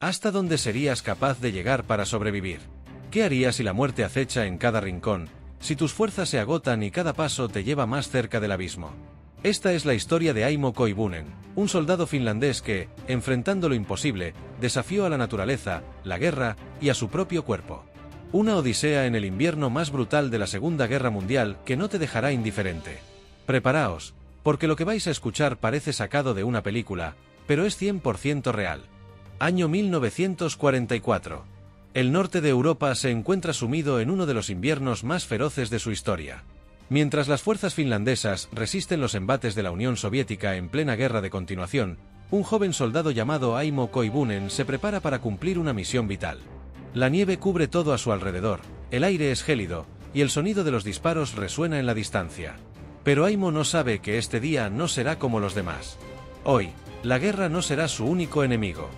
¿Hasta dónde serías capaz de llegar para sobrevivir? ¿Qué harías si la muerte acecha en cada rincón, si tus fuerzas se agotan y cada paso te lleva más cerca del abismo? Esta es la historia de Aimo Koivunen, un soldado finlandés que, enfrentando lo imposible, desafió a la naturaleza, la guerra y a su propio cuerpo. Una odisea en el invierno más brutal de la Segunda Guerra Mundial que no te dejará indiferente. Preparaos, porque lo que vais a escuchar parece sacado de una película, pero es 100% real. Año 1944. El norte de Europa se encuentra sumido en uno de los inviernos más feroces de su historia. Mientras las fuerzas finlandesas resisten los embates de la Unión Soviética en plena guerra de continuación, un joven soldado llamado Aimo Koivunen se prepara para cumplir una misión vital. La nieve cubre todo a su alrededor, el aire es gélido, y el sonido de los disparos resuena en la distancia. Pero Aimo no sabe que este día no será como los demás. Hoy, la guerra no será su único enemigo.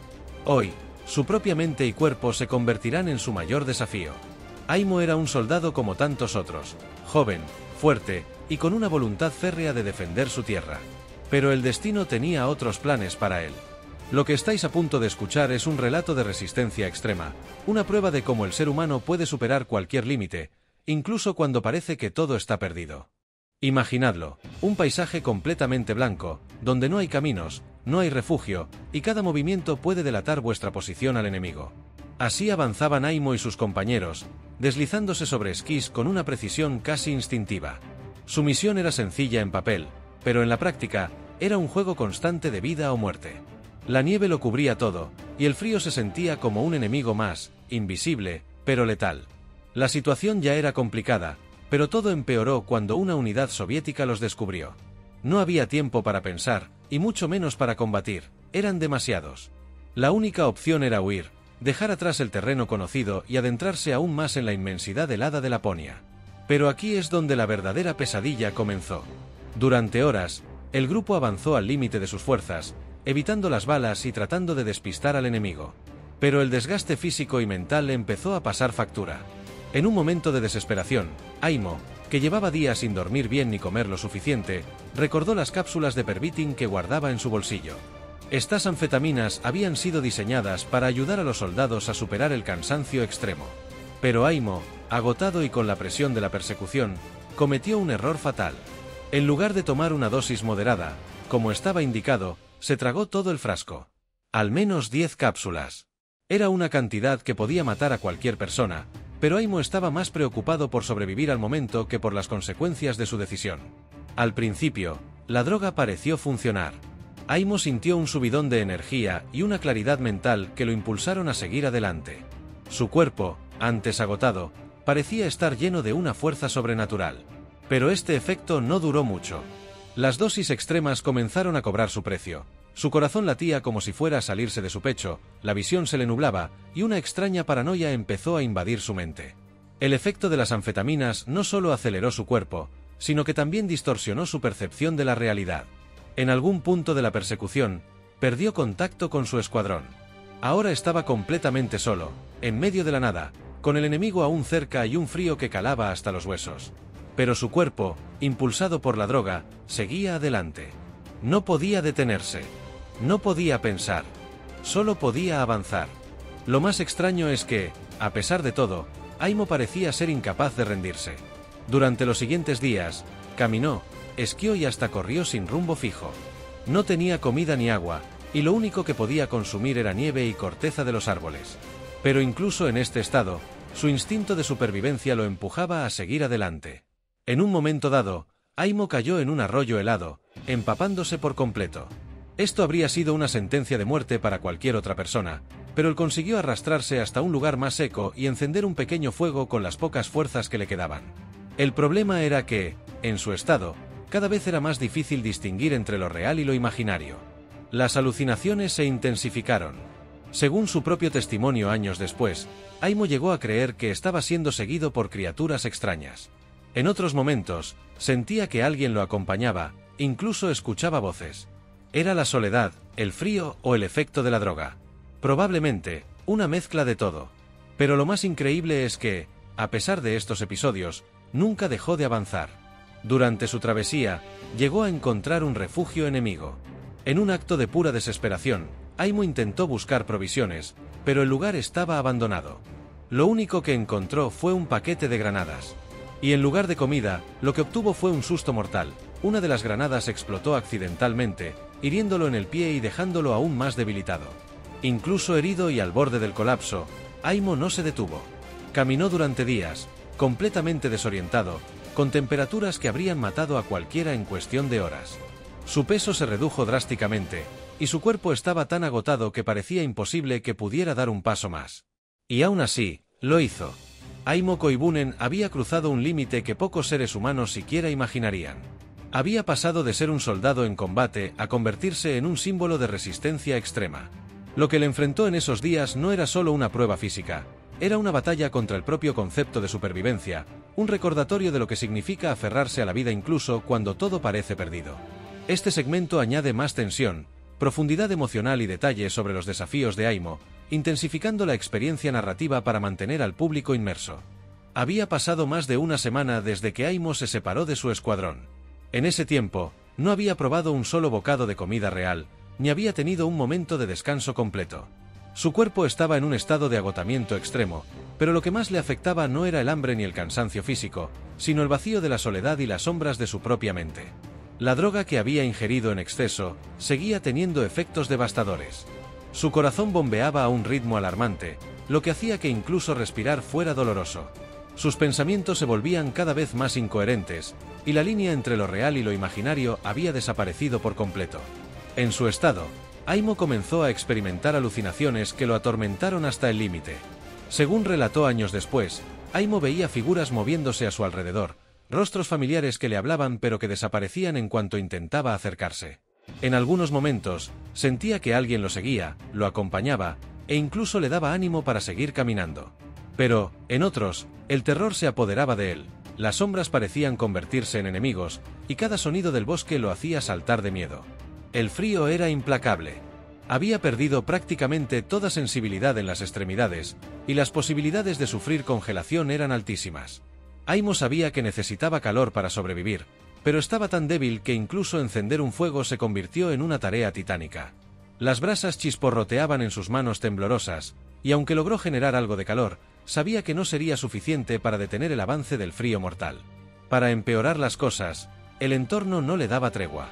Hoy, su propia mente y cuerpo se convertirán en su mayor desafío. Aimo era un soldado como tantos otros, joven, fuerte, y con una voluntad férrea de defender su tierra. Pero el destino tenía otros planes para él. Lo que estáis a punto de escuchar es un relato de resistencia extrema, una prueba de cómo el ser humano puede superar cualquier límite, incluso cuando parece que todo está perdido. Imaginadlo, un paisaje completamente blanco, donde no hay caminos, no hay refugio, y cada movimiento puede delatar vuestra posición al enemigo. Así avanzaban Aimo y sus compañeros, deslizándose sobre esquís con una precisión casi instintiva. Su misión era sencilla en papel, pero en la práctica, era un juego constante de vida o muerte. La nieve lo cubría todo, y el frío se sentía como un enemigo más, invisible, pero letal. La situación ya era complicada, pero todo empeoró cuando una unidad soviética los descubrió. No había tiempo para pensar, y mucho menos para combatir, eran demasiados. La única opción era huir, dejar atrás el terreno conocido y adentrarse aún más en la inmensidad helada de Laponia. Pero aquí es donde la verdadera pesadilla comenzó. Durante horas, el grupo avanzó al límite de sus fuerzas, evitando las balas y tratando de despistar al enemigo. Pero el desgaste físico y mental empezó a pasar factura. En un momento de desesperación, Aimo, que llevaba días sin dormir bien ni comer lo suficiente, recordó las cápsulas de Pervitin que guardaba en su bolsillo. Estas anfetaminas habían sido diseñadas para ayudar a los soldados a superar el cansancio extremo. Pero Aimo, agotado y con la presión de la persecución, cometió un error fatal. En lugar de tomar una dosis moderada, como estaba indicado, se tragó todo el frasco. Al menos 10 cápsulas. Era una cantidad que podía matar a cualquier persona, pero Aimo estaba más preocupado por sobrevivir al momento que por las consecuencias de su decisión. Al principio, la droga pareció funcionar. Aimo sintió un subidón de energía y una claridad mental que lo impulsaron a seguir adelante. Su cuerpo, antes agotado, parecía estar lleno de una fuerza sobrenatural. Pero este efecto no duró mucho. Las dosis extremas comenzaron a cobrar su precio. Su corazón latía como si fuera a salirse de su pecho, la visión se le nublaba, y una extraña paranoia empezó a invadir su mente. El efecto de las anfetaminas no solo aceleró su cuerpo, sino que también distorsionó su percepción de la realidad. En algún punto de la persecución, perdió contacto con su escuadrón. Ahora estaba completamente solo, en medio de la nada, con el enemigo aún cerca y un frío que calaba hasta los huesos. Pero su cuerpo, impulsado por la droga, seguía adelante. No podía detenerse. No podía pensar. Solo podía avanzar. Lo más extraño es que, a pesar de todo, Aimo parecía ser incapaz de rendirse. Durante los siguientes días, caminó, esquió y hasta corrió sin rumbo fijo. No tenía comida ni agua, y lo único que podía consumir era nieve y corteza de los árboles. Pero incluso en este estado, su instinto de supervivencia lo empujaba a seguir adelante. En un momento dado, Aimo cayó en un arroyo helado, empapándose por completo. Esto habría sido una sentencia de muerte para cualquier otra persona, pero él consiguió arrastrarse hasta un lugar más seco y encender un pequeño fuego con las pocas fuerzas que le quedaban. El problema era que, en su estado, cada vez era más difícil distinguir entre lo real y lo imaginario. Las alucinaciones se intensificaron. Según su propio testimonio años después, Aimo llegó a creer que estaba siendo seguido por criaturas extrañas. En otros momentos, sentía que alguien lo acompañaba, incluso escuchaba voces. Era la soledad, el frío o el efecto de la droga. Probablemente, una mezcla de todo. Pero lo más increíble es que, a pesar de estos episodios, nunca dejó de avanzar. Durante su travesía, llegó a encontrar un refugio enemigo. En un acto de pura desesperación, Aimo intentó buscar provisiones, pero el lugar estaba abandonado. Lo único que encontró fue un paquete de granadas. Y en lugar de comida, lo que obtuvo fue un susto mortal. Una de las granadas explotó accidentalmente, hiriéndolo en el pie y dejándolo aún más debilitado. Incluso herido y al borde del colapso, Aimo no se detuvo. Caminó durante días, completamente desorientado, con temperaturas que habrían matado a cualquiera en cuestión de horas. Su peso se redujo drásticamente, y su cuerpo estaba tan agotado que parecía imposible que pudiera dar un paso más. Y aún así, lo hizo. Aimo Koivunen había cruzado un límite que pocos seres humanos siquiera imaginarían. Había pasado de ser un soldado en combate a convertirse en un símbolo de resistencia extrema. Lo que le enfrentó en esos días no era solo una prueba física, era una batalla contra el propio concepto de supervivencia, un recordatorio de lo que significa aferrarse a la vida incluso cuando todo parece perdido. Este segmento añade más tensión, profundidad emocional y detalles sobre los desafíos de Aimo, intensificando la experiencia narrativa para mantener al público inmerso. Había pasado más de una semana desde que Aimo se separó de su escuadrón. En ese tiempo, no había probado un solo bocado de comida real, ni había tenido un momento de descanso completo. Su cuerpo estaba en un estado de agotamiento extremo, pero lo que más le afectaba no era el hambre ni el cansancio físico, sino el vacío de la soledad y las sombras de su propia mente. La droga que había ingerido en exceso seguía teniendo efectos devastadores. Su corazón bombeaba a un ritmo alarmante, lo que hacía que incluso respirar fuera doloroso. Sus pensamientos se volvían cada vez más incoherentes, y la línea entre lo real y lo imaginario había desaparecido por completo. En su estado, Aimo comenzó a experimentar alucinaciones que lo atormentaron hasta el límite. Según relató años después, Aimo veía figuras moviéndose a su alrededor, rostros familiares que le hablaban pero que desaparecían en cuanto intentaba acercarse. En algunos momentos, sentía que alguien lo seguía, lo acompañaba, e incluso le daba ánimo para seguir caminando. Pero, en otros, el terror se apoderaba de él, las sombras parecían convertirse en enemigos, y cada sonido del bosque lo hacía saltar de miedo. El frío era implacable. Había perdido prácticamente toda sensibilidad en las extremidades, y las posibilidades de sufrir congelación eran altísimas. Aimo sabía que necesitaba calor para sobrevivir, pero estaba tan débil que incluso encender un fuego se convirtió en una tarea titánica. Las brasas chisporroteaban en sus manos temblorosas, y aunque logró generar algo de calor, sabía que no sería suficiente para detener el avance del frío mortal. Para empeorar las cosas, el entorno no le daba tregua.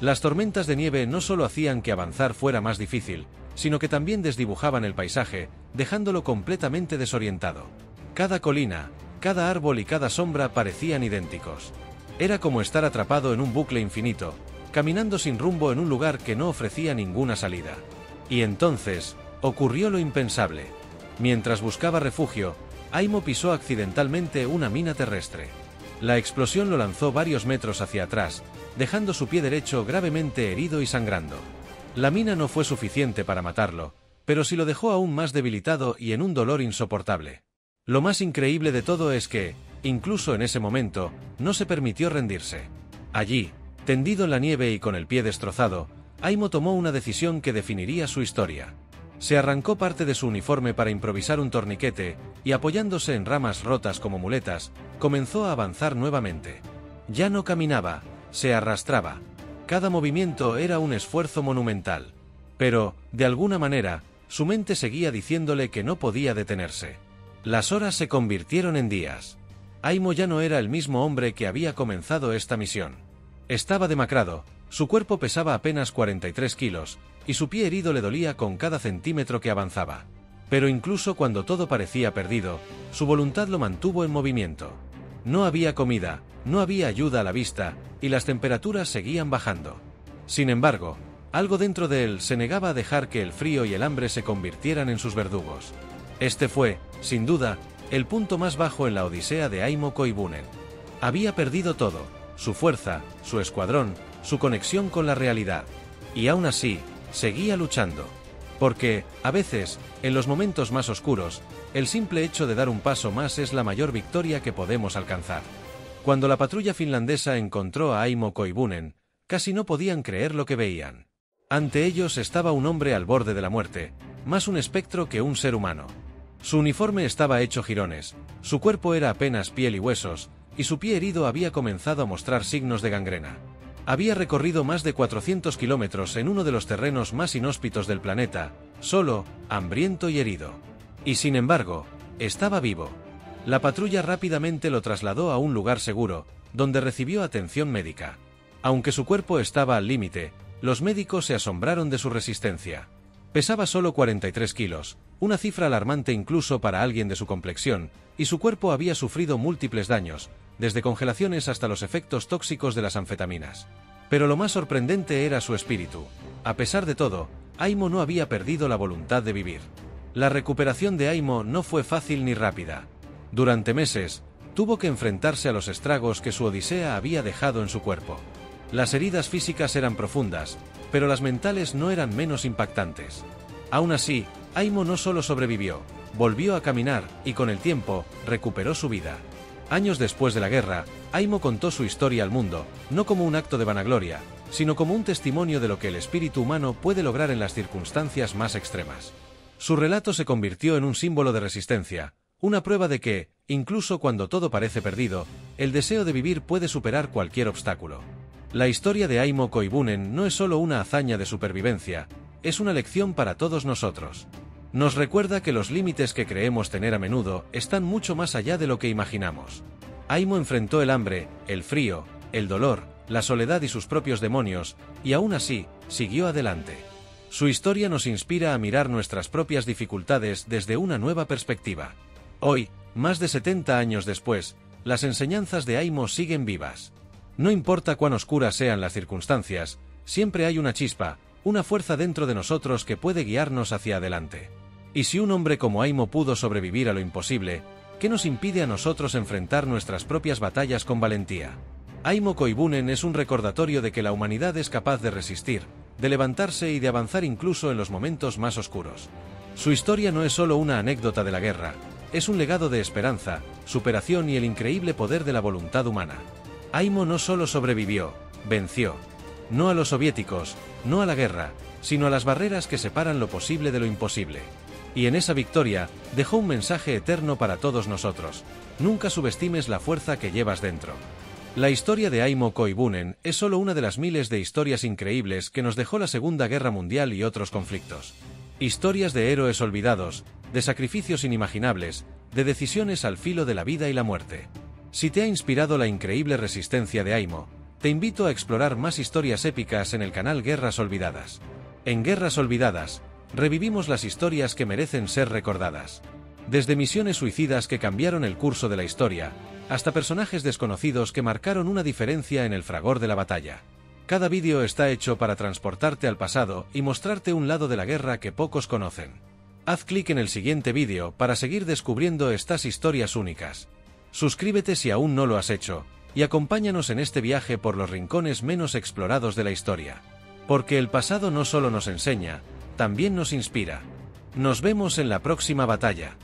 Las tormentas de nieve no solo hacían que avanzar fuera más difícil, sino que también desdibujaban el paisaje, dejándolo completamente desorientado. Cada colina, cada árbol y cada sombra parecían idénticos. Era como estar atrapado en un bucle infinito, caminando sin rumbo en un lugar que no ofrecía ninguna salida. Y entonces, ocurrió lo impensable. Mientras buscaba refugio, Aimo pisó accidentalmente una mina terrestre. La explosión lo lanzó varios metros hacia atrás, dejando su pie derecho gravemente herido y sangrando. La mina no fue suficiente para matarlo, pero sí lo dejó aún más debilitado y en un dolor insoportable. Lo más increíble de todo es que, incluso en ese momento, no se permitió rendirse. Allí, tendido en la nieve y con el pie destrozado, Aimo tomó una decisión que definiría su historia. Se arrancó parte de su uniforme para improvisar un torniquete, y apoyándose en ramas rotas como muletas, comenzó a avanzar nuevamente. Ya no caminaba, se arrastraba. Cada movimiento era un esfuerzo monumental. Pero, de alguna manera, su mente seguía diciéndole que no podía detenerse. Las horas se convirtieron en días. Aimo ya no era el mismo hombre que había comenzado esta misión. Estaba demacrado, su cuerpo pesaba apenas 43 kilos, y su pie herido le dolía con cada centímetro que avanzaba. Pero incluso cuando todo parecía perdido, su voluntad lo mantuvo en movimiento. No había comida, no había ayuda a la vista, y las temperaturas seguían bajando. Sin embargo, algo dentro de él se negaba a dejar que el frío y el hambre se convirtieran en sus verdugos. Este fue, sin duda, el punto más bajo en la odisea de Aimo Koivunen. Había perdido todo, su fuerza, su escuadrón, su conexión con la realidad. Y aún así, seguía luchando. Porque, a veces, en los momentos más oscuros, el simple hecho de dar un paso más es la mayor victoria que podemos alcanzar. Cuando la patrulla finlandesa encontró a Aimo Koivunen, casi no podían creer lo que veían. Ante ellos estaba un hombre al borde de la muerte, más un espectro que un ser humano. Su uniforme estaba hecho jirones, su cuerpo era apenas piel y huesos, y su pie herido había comenzado a mostrar signos de gangrena. Había recorrido más de 400 kilómetros en uno de los terrenos más inhóspitos del planeta, solo, hambriento y herido. Y sin embargo, estaba vivo. La patrulla rápidamente lo trasladó a un lugar seguro, donde recibió atención médica. Aunque su cuerpo estaba al límite, los médicos se asombraron de su resistencia. Pesaba solo 43 kilos, una cifra alarmante incluso para alguien de su complexión, y su cuerpo había sufrido múltiples daños, desde congelaciones hasta los efectos tóxicos de las anfetaminas. Pero lo más sorprendente era su espíritu. A pesar de todo, Aimo no había perdido la voluntad de vivir. La recuperación de Aimo no fue fácil ni rápida. Durante meses, tuvo que enfrentarse a los estragos que su odisea había dejado en su cuerpo. Las heridas físicas eran profundas, pero las mentales no eran menos impactantes. Aún así, Aimo no solo sobrevivió, volvió a caminar y con el tiempo, recuperó su vida. Años después de la guerra, Aimo contó su historia al mundo, no como un acto de vanagloria, sino como un testimonio de lo que el espíritu humano puede lograr en las circunstancias más extremas. Su relato se convirtió en un símbolo de resistencia, una prueba de que, incluso cuando todo parece perdido, el deseo de vivir puede superar cualquier obstáculo. La historia de Aimo Koivunen no es solo una hazaña de supervivencia, es una lección para todos nosotros. Nos recuerda que los límites que creemos tener a menudo están mucho más allá de lo que imaginamos. Aimo enfrentó el hambre, el frío, el dolor, la soledad y sus propios demonios, y aún así, siguió adelante. Su historia nos inspira a mirar nuestras propias dificultades desde una nueva perspectiva. Hoy, más de 70 años después, las enseñanzas de Aimo siguen vivas. No importa cuán oscuras sean las circunstancias, siempre hay una chispa, una fuerza dentro de nosotros que puede guiarnos hacia adelante. Y si un hombre como Aimo pudo sobrevivir a lo imposible, ¿qué nos impide a nosotros enfrentar nuestras propias batallas con valentía? Aimo Koivunen es un recordatorio de que la humanidad es capaz de resistir, de levantarse y de avanzar incluso en los momentos más oscuros. Su historia no es solo una anécdota de la guerra, es un legado de esperanza, superación y el increíble poder de la voluntad humana. Aimo no solo sobrevivió, venció. No a los soviéticos, no a la guerra, sino a las barreras que separan lo posible de lo imposible. Y en esa victoria, dejó un mensaje eterno para todos nosotros: nunca subestimes la fuerza que llevas dentro. La historia de Aimo Koivunen es solo una de las miles de historias increíbles que nos dejó la Segunda Guerra Mundial y otros conflictos. Historias de héroes olvidados, de sacrificios inimaginables, de decisiones al filo de la vida y la muerte. Si te ha inspirado la increíble resistencia de Aimo, te invito a explorar más historias épicas en el canal Guerras Olvidadas. En Guerras Olvidadas, revivimos las historias que merecen ser recordadas. Desde misiones suicidas que cambiaron el curso de la historia, hasta personajes desconocidos que marcaron una diferencia en el fragor de la batalla. Cada vídeo está hecho para transportarte al pasado y mostrarte un lado de la guerra que pocos conocen. Haz clic en el siguiente vídeo para seguir descubriendo estas historias únicas. Suscríbete si aún no lo has hecho, y acompáñanos en este viaje por los rincones menos explorados de la historia. Porque el pasado no solo nos enseña, también nos inspira. Nos vemos en la próxima batalla.